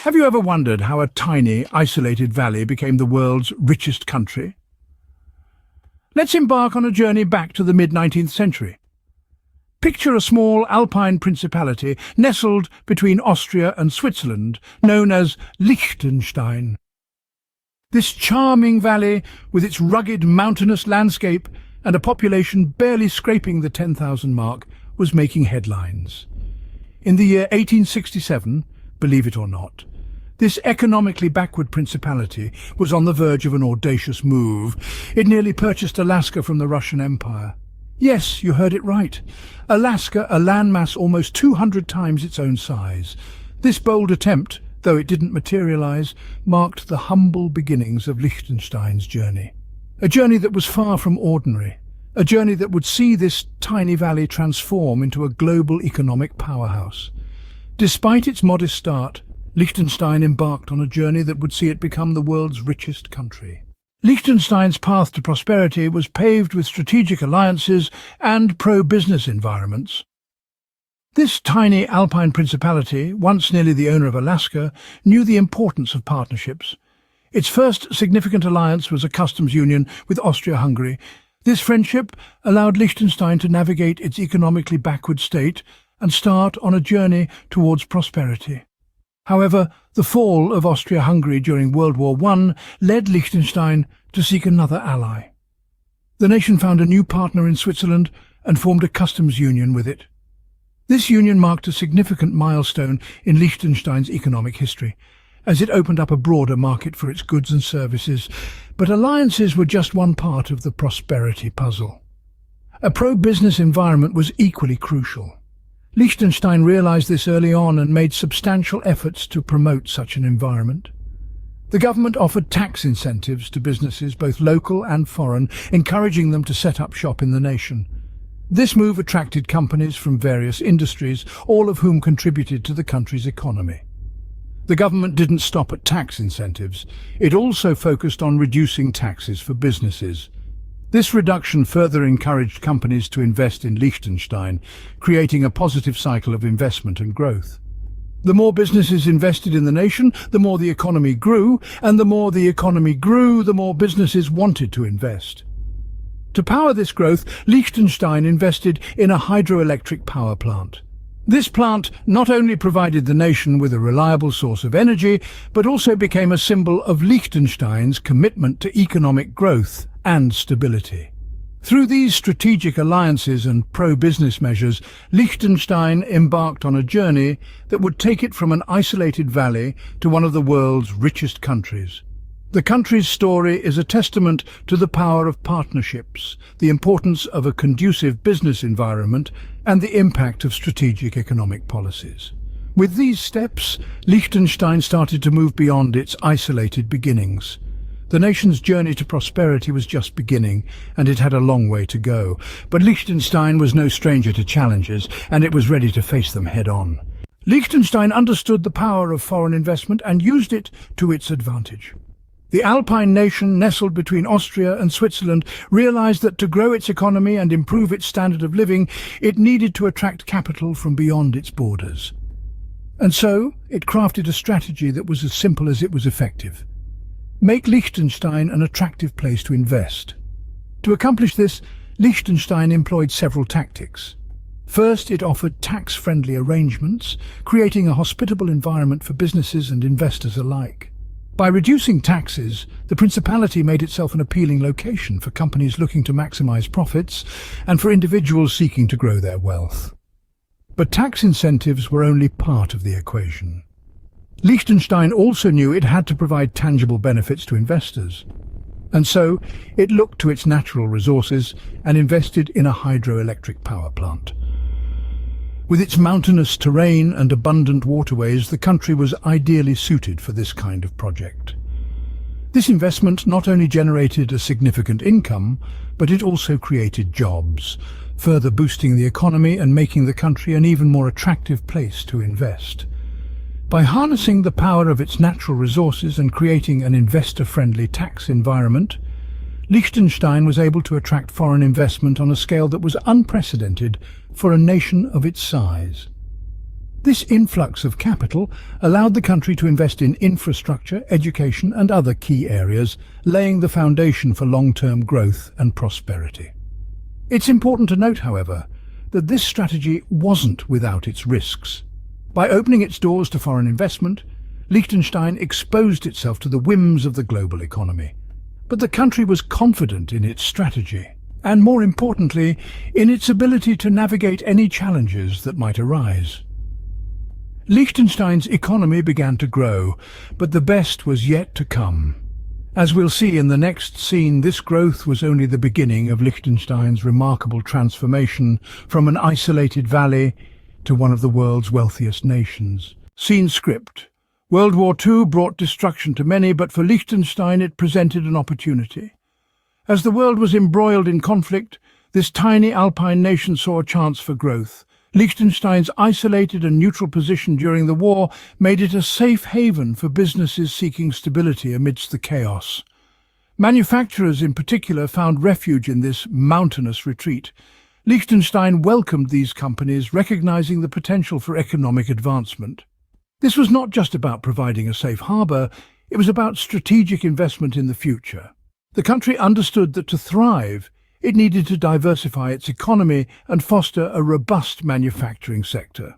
Have you ever wondered how a tiny, isolated valley became the world's richest country? Let's embark on a journey back to the mid-19th century. Picture a small Alpine principality nestled between Austria and Switzerland, known as Liechtenstein. This charming valley, with its rugged mountainous landscape and a population barely scraping the 10,000 mark, was making headlines. In the year 1867, believe it or not, this economically backward principality was on the verge of an audacious move. It nearly purchased Alaska from the Russian Empire. Yes, you heard it right. Alaska, a landmass almost 200 times its own size. This bold attempt, though it didn't materialize, marked the humble beginnings of Liechtenstein's journey. A journey that was far from ordinary. A journey that would see this tiny valley transform into a global economic powerhouse. Despite its modest start, Liechtenstein embarked on a journey that would see it become the world's richest country. Liechtenstein's path to prosperity was paved with strategic alliances and pro-business environments. This tiny Alpine principality, once nearly the owner of Alaska, knew the importance of partnerships. Its first significant alliance was a customs union with Austria-Hungary. This friendship allowed Liechtenstein to navigate its economically backward state and start on a journey towards prosperity. However, the fall of Austria-Hungary during World War I led Liechtenstein to seek another ally. The nation found a new partner in Switzerland and formed a customs union with it. This union marked a significant milestone in Liechtenstein's economic history, as it opened up a broader market for its goods and services. But alliances were just one part of the prosperity puzzle. A pro-business environment was equally crucial. Liechtenstein realized this early on and made substantial efforts to promote such an environment. The government offered tax incentives to businesses, both local and foreign, encouraging them to set up shop in the nation. This move attracted companies from various industries, all of whom contributed to the country's economy. The government didn't stop at tax incentives. It also focused on reducing taxes for businesses. This reduction further encouraged companies to invest in Liechtenstein, creating a positive cycle of investment and growth. The more businesses invested in the nation, the more the economy grew, and the more the economy grew, the more businesses wanted to invest. To power this growth, Liechtenstein invested in a hydroelectric power plant. This plant not only provided the nation with a reliable source of energy, but also became a symbol of Liechtenstein's commitment to economic growth and stability. Through these strategic alliances and pro-business measures, Liechtenstein embarked on a journey that would take it from an isolated valley to one of the world's richest countries. The country's story is a testament to the power of partnerships, the importance of a conducive business environment, and the impact of strategic economic policies. With these steps, Liechtenstein started to move beyond its isolated beginnings. The nation's journey to prosperity was just beginning, and it had a long way to go. But Liechtenstein was no stranger to challenges, and it was ready to face them head-on. Liechtenstein understood the power of foreign investment and used it to its advantage. The Alpine nation, nestled between Austria and Switzerland, realized that to grow its economy and improve its standard of living, it needed to attract capital from beyond its borders. And so, it crafted a strategy that was as simple as it was effective. Make Liechtenstein an attractive place to invest. To accomplish this, Liechtenstein employed several tactics. First, it offered tax-friendly arrangements, creating a hospitable environment for businesses and investors alike. By reducing taxes, the principality made itself an appealing location for companies looking to maximize profits and for individuals seeking to grow their wealth. But tax incentives were only part of the equation. Liechtenstein also knew it had to provide tangible benefits to investors. And so, it looked to its natural resources and invested in a hydroelectric power plant. With its mountainous terrain and abundant waterways, the country was ideally suited for this kind of project. This investment not only generated a significant income, but it also created jobs, further boosting the economy and making the country an even more attractive place to invest. By harnessing the power of its natural resources and creating an investor-friendly tax environment, Liechtenstein was able to attract foreign investment on a scale that was unprecedented for a nation of its size. This influx of capital allowed the country to invest in infrastructure, education and other key areas, laying the foundation for long-term growth and prosperity. It's important to note, however, that this strategy wasn't without its risks. By opening its doors to foreign investment, Liechtenstein exposed itself to the whims of the global economy. But the country was confident in its strategy, and more importantly, in its ability to navigate any challenges that might arise. Liechtenstein's economy began to grow, but the best was yet to come. As we'll see in the next scene, this growth was only the beginning of Liechtenstein's remarkable transformation from an isolated valley to one of the world's wealthiest nations. Scene script. World War II brought destruction to many, but for Liechtenstein it presented an opportunity. As the world was embroiled in conflict, this tiny Alpine nation saw a chance for growth. Liechtenstein's isolated and neutral position during the war made it a safe haven for businesses seeking stability amidst the chaos. Manufacturers in particular found refuge in this mountainous retreat. Liechtenstein welcomed these companies, recognizing the potential for economic advancement. This was not just about providing a safe harbour, it was about strategic investment in the future. The country understood that to thrive, it needed to diversify its economy and foster a robust manufacturing sector.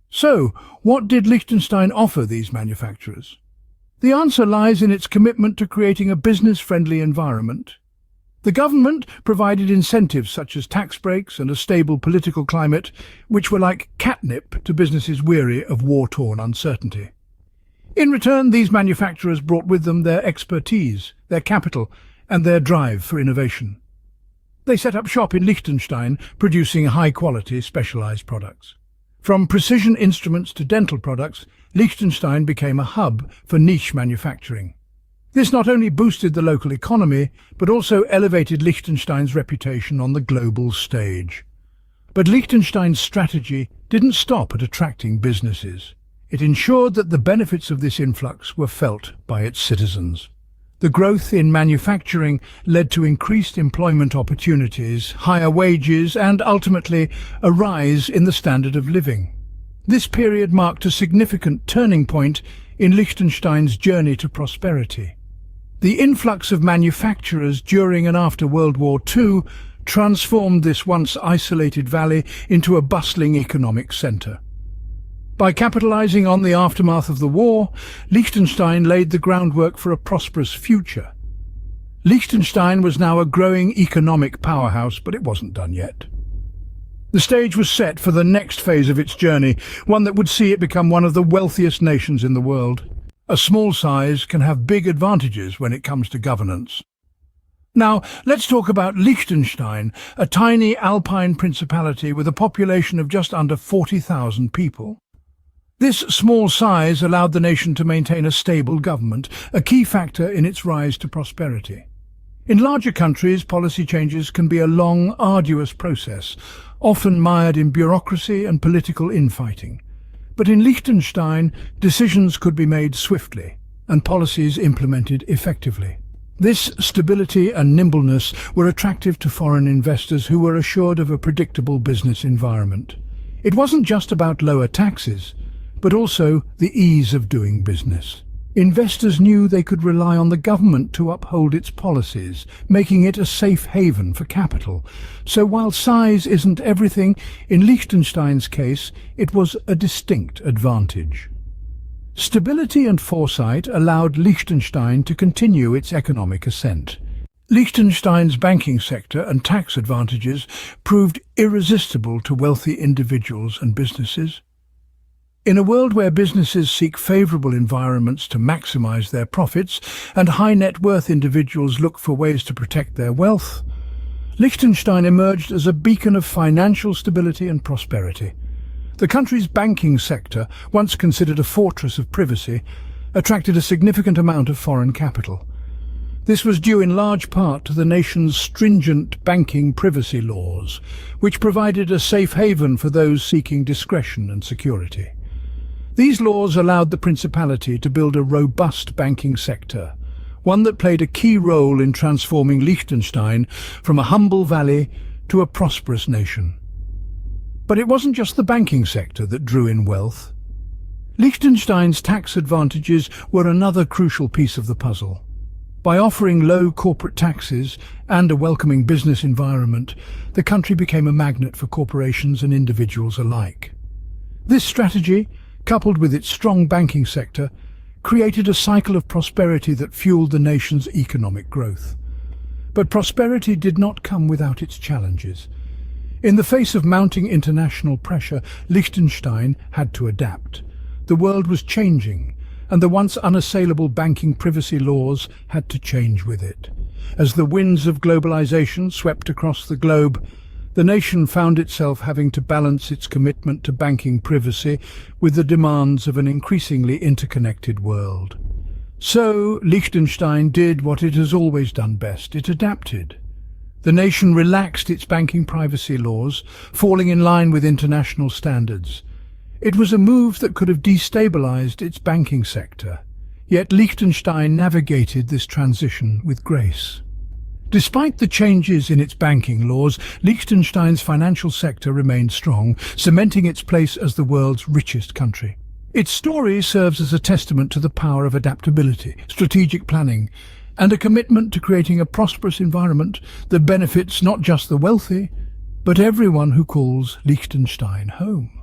So, what did Liechtenstein offer these manufacturers? The answer lies in its commitment to creating a business-friendly environment. The government provided incentives such as tax breaks and a stable political climate, which were like catnip to businesses weary of war-torn uncertainty. In return, these manufacturers brought with them their expertise, their capital, and their drive for innovation. They set up shop in Liechtenstein, producing high-quality, specialized products. From precision instruments to dental products, Liechtenstein became a hub for niche manufacturing. This not only boosted the local economy, but also elevated Liechtenstein's reputation on the global stage. But Liechtenstein's strategy didn't stop at attracting businesses. It ensured that the benefits of this influx were felt by its citizens. The growth in manufacturing led to increased employment opportunities, higher wages, and ultimately a rise in the standard of living. This period marked a significant turning point in Liechtenstein's journey to prosperity. The influx of manufacturers during and after World War II transformed this once isolated valley into a bustling economic centre. By capitalizing on the aftermath of the war, Liechtenstein laid the groundwork for a prosperous future. Liechtenstein was now a growing economic powerhouse, but it wasn't done yet. The stage was set for the next phase of its journey, one that would see it become one of the wealthiest nations in the world. A small size can have big advantages when it comes to governance. Now, let's talk about Liechtenstein, a tiny Alpine principality with a population of just under 40,000 people. This small size allowed the nation to maintain a stable government, a key factor in its rise to prosperity. In larger countries, policy changes can be a long, arduous process, often mired in bureaucracy and political infighting. But in Liechtenstein, decisions could be made swiftly and policies implemented effectively. This stability and nimbleness were attractive to foreign investors who were assured of a predictable business environment. It wasn't just about lower taxes, but also the ease of doing business. Investors knew they could rely on the government to uphold its policies, making it a safe haven for capital. So while size isn't everything, in Liechtenstein's case, it was a distinct advantage. Stability and foresight allowed Liechtenstein to continue its economic ascent. Liechtenstein's banking sector and tax advantages proved irresistible to wealthy individuals and businesses. In a world where businesses seek favourable environments to maximise their profits and high-net-worth individuals look for ways to protect their wealth, Liechtenstein emerged as a beacon of financial stability and prosperity. The country's banking sector, once considered a fortress of privacy, attracted a significant amount of foreign capital. This was due in large part to the nation's stringent banking privacy laws, which provided a safe haven for those seeking discretion and security. These laws allowed the principality to build a robust banking sector, one that played a key role in transforming Liechtenstein from a humble valley to a prosperous nation. But it wasn't just the banking sector that drew in wealth. Liechtenstein's tax advantages were another crucial piece of the puzzle. By offering low corporate taxes and a welcoming business environment, the country became a magnet for corporations and individuals alike. This strategy, coupled with its strong banking sector, created a cycle of prosperity that fueled the nation's economic growth. But prosperity did not come without its challenges. In the face of mounting international pressure, Liechtenstein had to adapt. The world was changing, and the once unassailable banking privacy laws had to change with it. As the winds of globalization swept across the globe, the nation found itself having to balance its commitment to banking privacy with the demands of an increasingly interconnected world. So, Liechtenstein did what it has always done best. It adapted. The nation relaxed its banking privacy laws, falling in line with international standards. It was a move that could have destabilized its banking sector, yet Liechtenstein navigated this transition with grace. Despite the changes in its banking laws, Liechtenstein's financial sector remained strong, cementing its place as the world's richest country. Its story serves as a testament to the power of adaptability, strategic planning, and a commitment to creating a prosperous environment that benefits not just the wealthy, but everyone who calls Liechtenstein home.